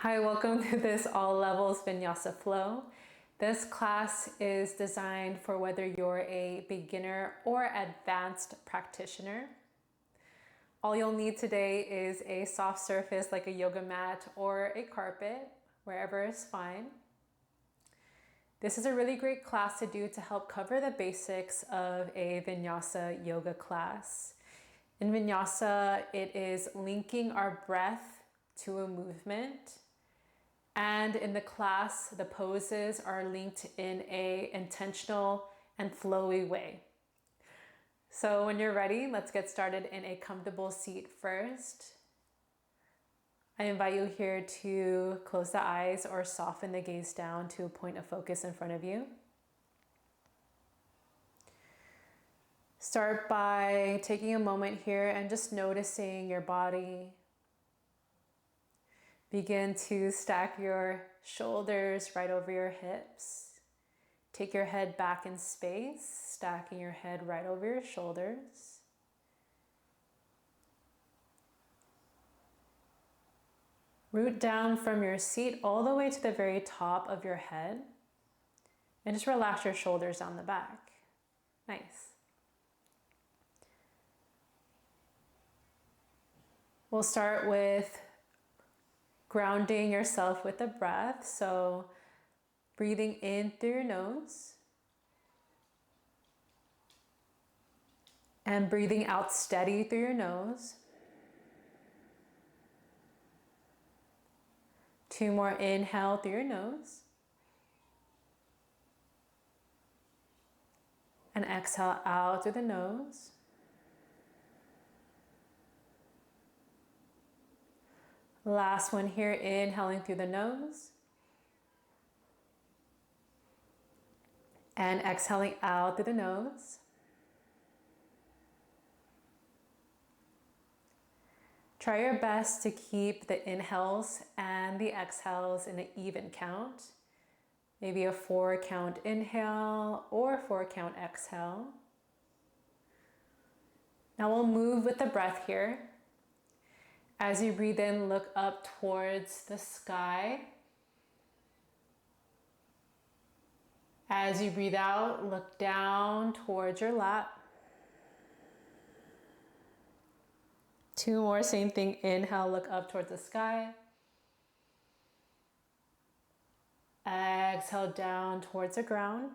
Hi, welcome to this all levels Vinyasa flow. This class is designed for whether you're a beginner or advanced practitioner. All you'll need today is a soft surface like a yoga mat or a carpet, wherever is fine. This is a really great class to do to help cover the basics of a Vinyasa yoga class. In Vinyasa, it is linking our breath to a movement. And in the class, the poses are linked in a intentional and flowy way. So when you're ready, let's get started in a comfortable seat first. I invite you here to close the eyes or soften the gaze down to a point of focus in front of you. Start by taking a moment here and just noticing your body. Begin to stack your shoulders right over your hips. Take your head back in space, stacking your head right over your shoulders. Root down from your seat all the way to the very top of your head. And just relax your shoulders down the back. Nice. We'll start with grounding yourself with the breath. So breathing in through your nose and breathing out steady through your nose. 2 more, inhale through your nose and exhale out through the nose. Last one here, inhaling through the nose and exhaling out through the nose. Try your best to keep the inhales and the exhales in an even count. Maybe a 4 count inhale or 4 count exhale. Now we'll move with the breath here. As you breathe in, look up towards the sky. As you breathe out, look down towards your lap. 2 more, same thing. Inhale, look up towards the sky. Exhale down towards the ground.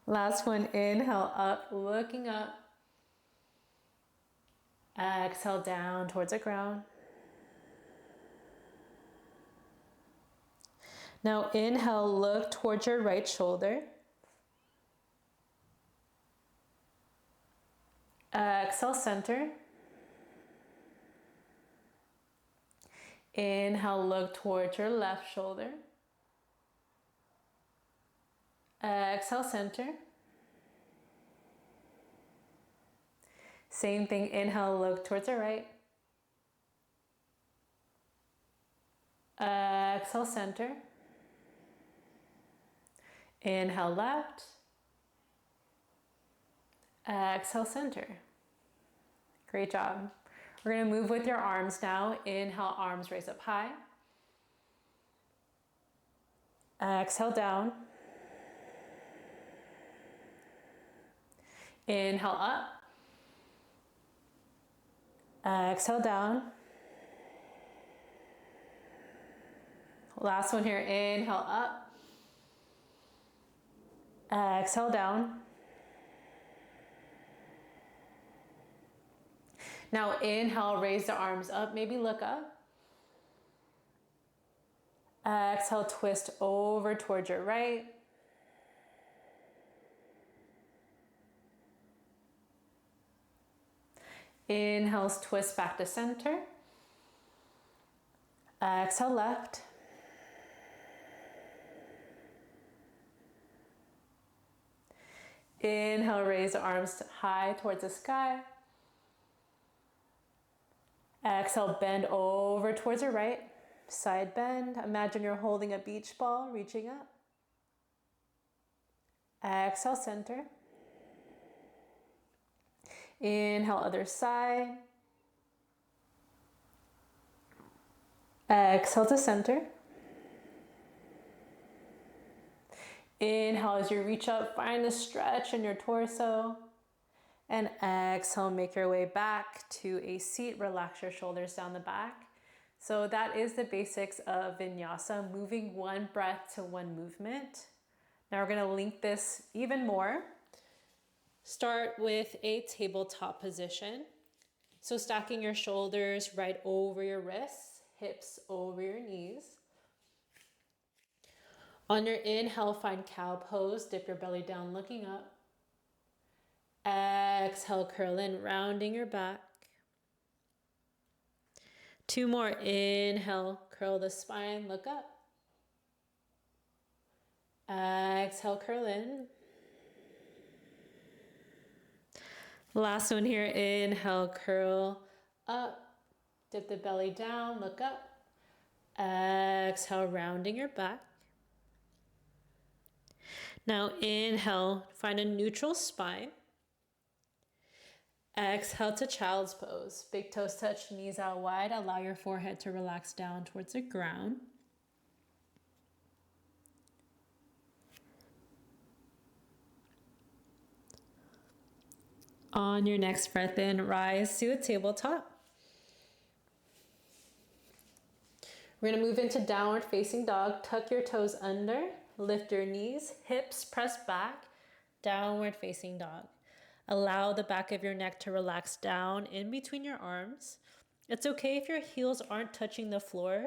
Last one, inhale up, looking up. Exhale down towards the ground. Now inhale, look towards your right shoulder. Exhale, center. Inhale, look towards your left shoulder. Exhale, center. Same thing, inhale, look towards the right. Exhale, center. Inhale, left. Exhale, center. Great job. We're going to move with your arms now. Inhale, arms raise up high. Exhale, down. Inhale, up. Exhale, down. Last one here, inhale, up. Exhale, down. Now inhale, raise the arms up, maybe look up. Exhale, twist over towards your right. Inhales, twist back to center. Exhale, left. Inhale, raise the arms high towards the sky. Exhale, bend over towards your right. Side bend. Imagine you're holding a beach ball, reaching up. Exhale, center. Inhale, other side. Exhale to center. Inhale as you reach up, find the stretch in your torso. And exhale, make your way back to a seat. Relax your shoulders down the back. So that is the basics of Vinyasa, moving one breath to one movement. Now we're going to link this even more. Start with a tabletop position. So stacking your shoulders right over your wrists, hips over your knees. On your inhale, find cow pose. Dip your belly down, looking up. Exhale, curl in, rounding your back. 2 more. Inhale, curl the spine, look up. Exhale, curl in. Last one here. Inhale, curl up. Dip the belly down, look up. Exhale, rounding your back. Now inhale, find a neutral spine. Exhale to child's pose. Big toes touch, knees out wide. Allow your forehead to relax down towards the ground. On your next breath in, rise to a tabletop. We're going to move into downward facing dog. Tuck your toes under, lift your knees, hips press back, downward facing dog. Allow the back of your neck to relax down in between your arms. It's okay if your heels aren't touching the floor.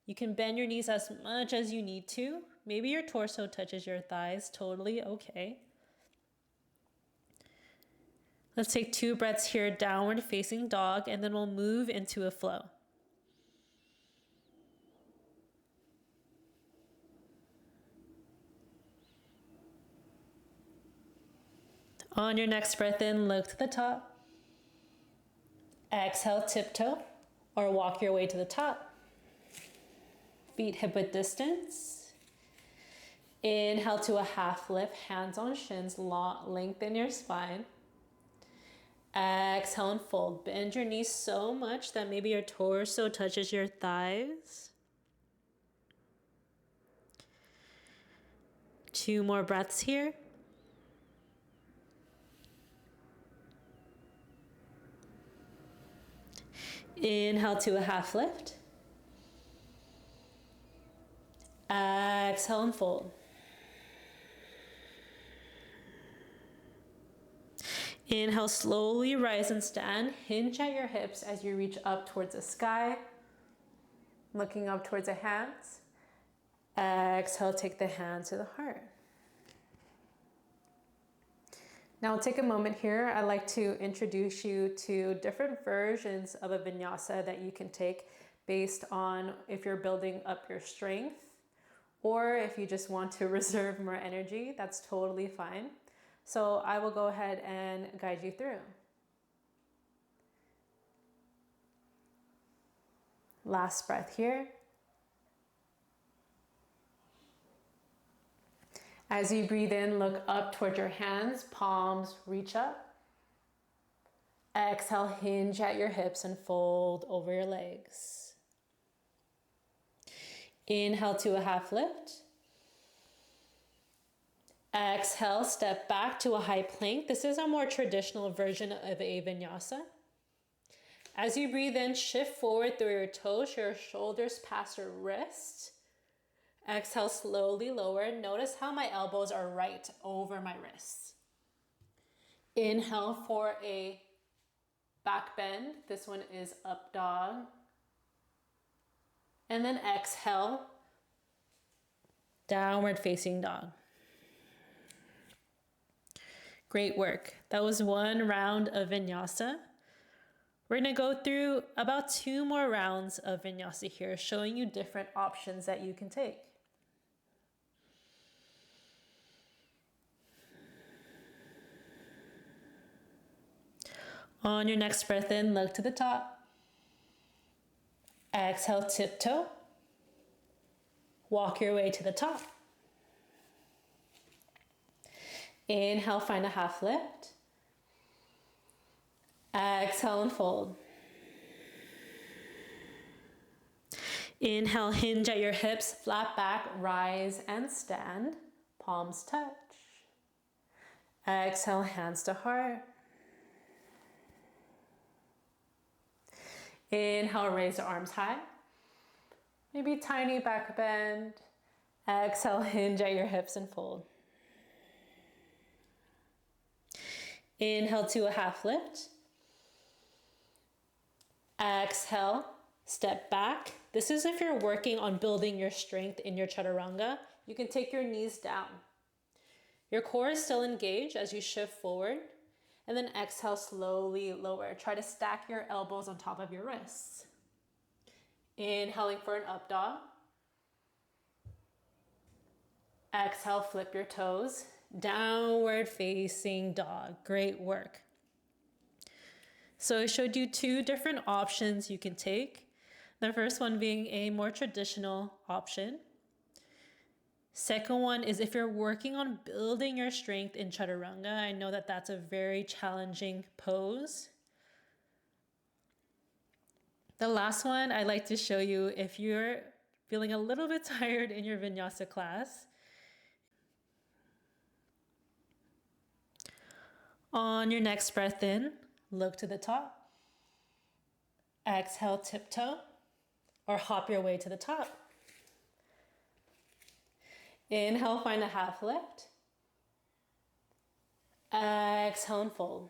You can bend your knees as much as you need to. Maybe your torso touches your thighs, totally okay. Let's take 2 breaths here, downward facing dog, and then we'll move into a flow. On your next breath in, look to the top. Exhale, tiptoe, or walk your way to the top. Feet hip width distance. Inhale to a half lift, hands on shins, lengthen your spine. Exhale and fold. Bend your knees so much that maybe your torso touches your thighs. 2 more breaths here. Inhale to a half lift. Exhale and fold. Inhale, slowly rise and stand. Hinge at your hips as you reach up towards the sky, looking up towards the hands. Exhale, take the hands to the heart. Now take a moment here. I'd like to introduce you to different versions of a vinyasa that you can take based on if you're building up your strength or if you just want to reserve more energy, that's totally fine. So I will go ahead and guide you through. Last breath here. As you breathe in, look up towards your hands, palms reach up. Exhale, hinge at your hips and fold over your legs. Inhale to a half lift. Exhale, step back to a high plank. This is a more traditional version of a vinyasa. As you breathe in, shift forward through your toes, your shoulders past your wrists. Exhale, slowly lower. Notice how my elbows are right over my wrists. Inhale for a back bend. This one is up dog. And then exhale, downward facing dog. Great work. That was 1 round of vinyasa. We're gonna go through about 2 more rounds of vinyasa here, showing you different options that you can take. On your next breath in, look to the top. Exhale, tiptoe. Walk your way to the top. Inhale, find a half lift. Exhale and fold. Inhale, hinge at your hips, flat back, rise and stand, palms touch. Exhale, hands to heart. Inhale, raise the arms high. Maybe tiny back bend. Exhale, hinge at your hips and fold. Inhale to a half lift. Exhale, step back. This is if you're working on building your strength in your chaturanga. You can take your knees down. Your core is still engaged as you shift forward. And then exhale, slowly lower. Try to stack your elbows on top of your wrists. Inhaling for an up dog. Exhale, flip your toes. Downward facing dog. Great work. So I showed you two different options you can take. The first one being a more traditional option. Second one is if you're working on building your strength in chaturanga. I know that that's a very challenging pose. The last one I'd like to show you if you're feeling a little bit tired in your vinyasa class. On your next breath in, look to the top. Exhale, tiptoe or hop your way to the top. Inhale, find a half lift. Exhale and fold.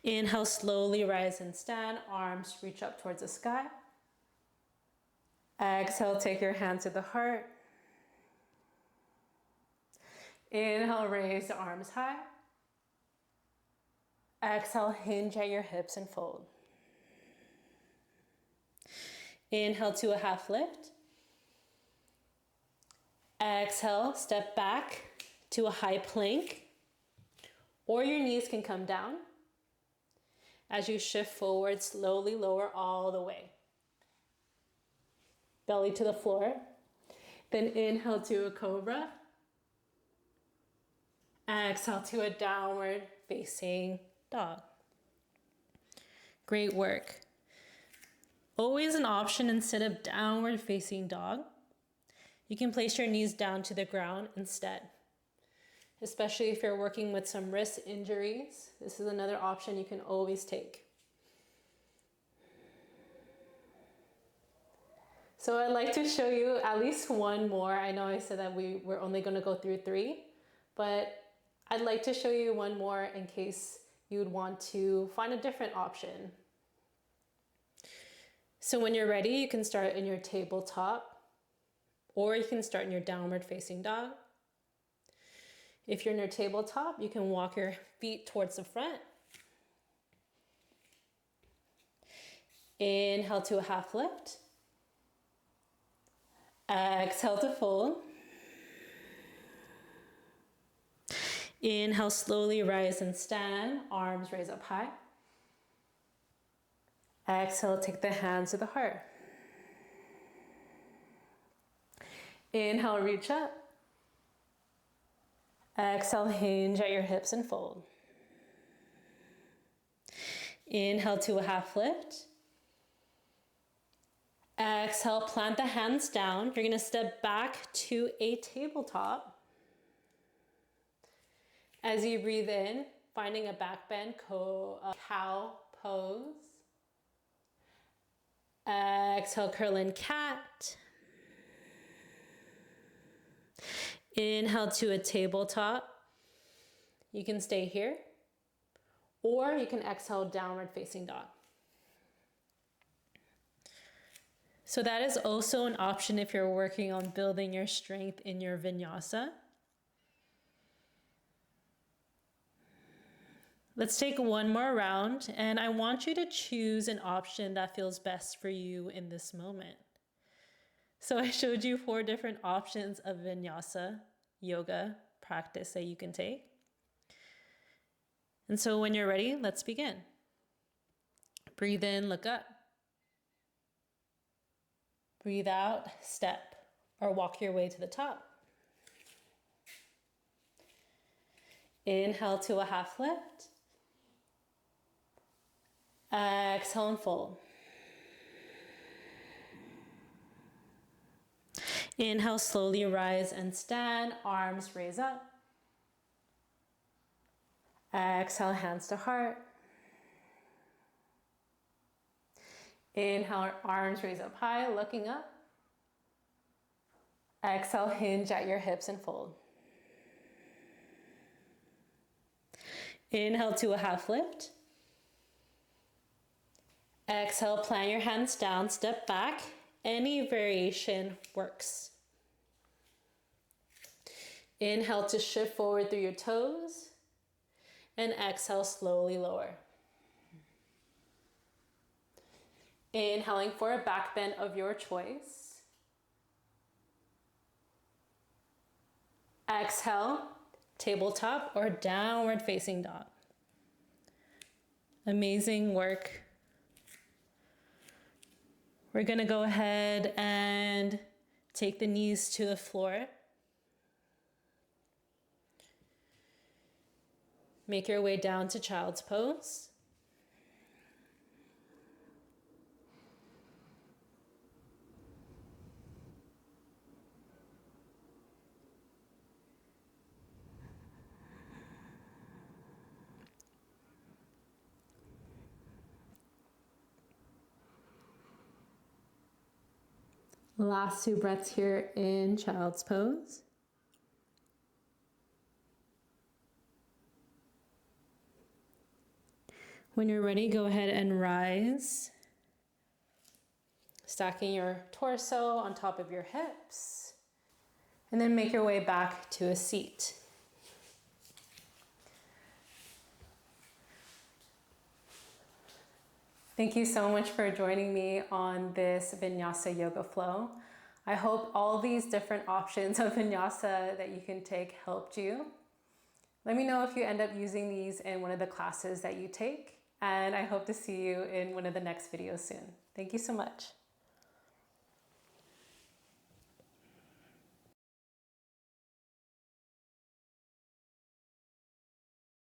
Inhale, slowly rise and stand. Arms reach up towards the sky. Exhale, take your hands to the heart. Inhale, raise the arms high. Exhale, hinge at your hips and fold. Inhale to a half lift. Exhale, step back to a high plank, or your knees can come down. As you shift forward, slowly lower all the way. Belly to the floor. Then inhale to a cobra. Exhale to a downward facing dog. Great work. Always an option instead of downward facing dog. You can place your knees down to the ground instead. Especially if you're working with some wrist injuries, this is another option you can always take. So I'd like to show you at least one more. I know I said that we were only going to go through 3, but I'd like to show you one more in case you would want to find a different option. So when you're ready, you can start in your tabletop, or you can start in your downward facing dog. If you're in your tabletop, you can walk your feet towards the front. Inhale to a half lift. Exhale to fold. Inhale, slowly rise and stand. Arms raise up high. Exhale, take the hands to the heart. Inhale, reach up. Exhale, hinge at your hips and fold. Inhale to a half lift. Exhale, plant the hands down. You're going to step back to a tabletop. As you breathe in, finding a back bend, cow pose. Exhale, curl in cat. Inhale to a tabletop. You can stay here, or you can exhale, downward facing dog. So that is also an option if you're working on building your strength in your vinyasa. Let's take one more round, and I want you to choose an option that feels best for you in this moment. So I showed you 4 different options of vinyasa yoga practice that you can take. And so when you're ready, let's begin. Breathe in, look up. Breathe out, step or walk your way to the top. Inhale to a half lift. Exhale and fold. Inhale, slowly rise and stand, arms raise up. Exhale, hands to heart. Inhale, arms raise up high, looking up. Exhale, hinge at your hips and fold. Inhale to a half lift. Exhale, plant your hands down, step back. Any variation works. Inhale to shift forward through your toes. And exhale, slowly lower. Inhaling for a back bend of your choice. Exhale, tabletop or downward facing dog. Amazing work. We're gonna go ahead and take the knees to the floor. Make your way down to child's pose. Last 2 breaths here in child's pose. When you're ready, go ahead and rise. Stacking your torso on top of your hips. And then make your way back to a seat. Thank you so much for joining me on this Vinyasa yoga flow. I hope all these different options of Vinyasa that you can take helped you. Let me know if you end up using these in one of the classes that you take, and I hope to see you in one of the next videos soon. Thank you so much.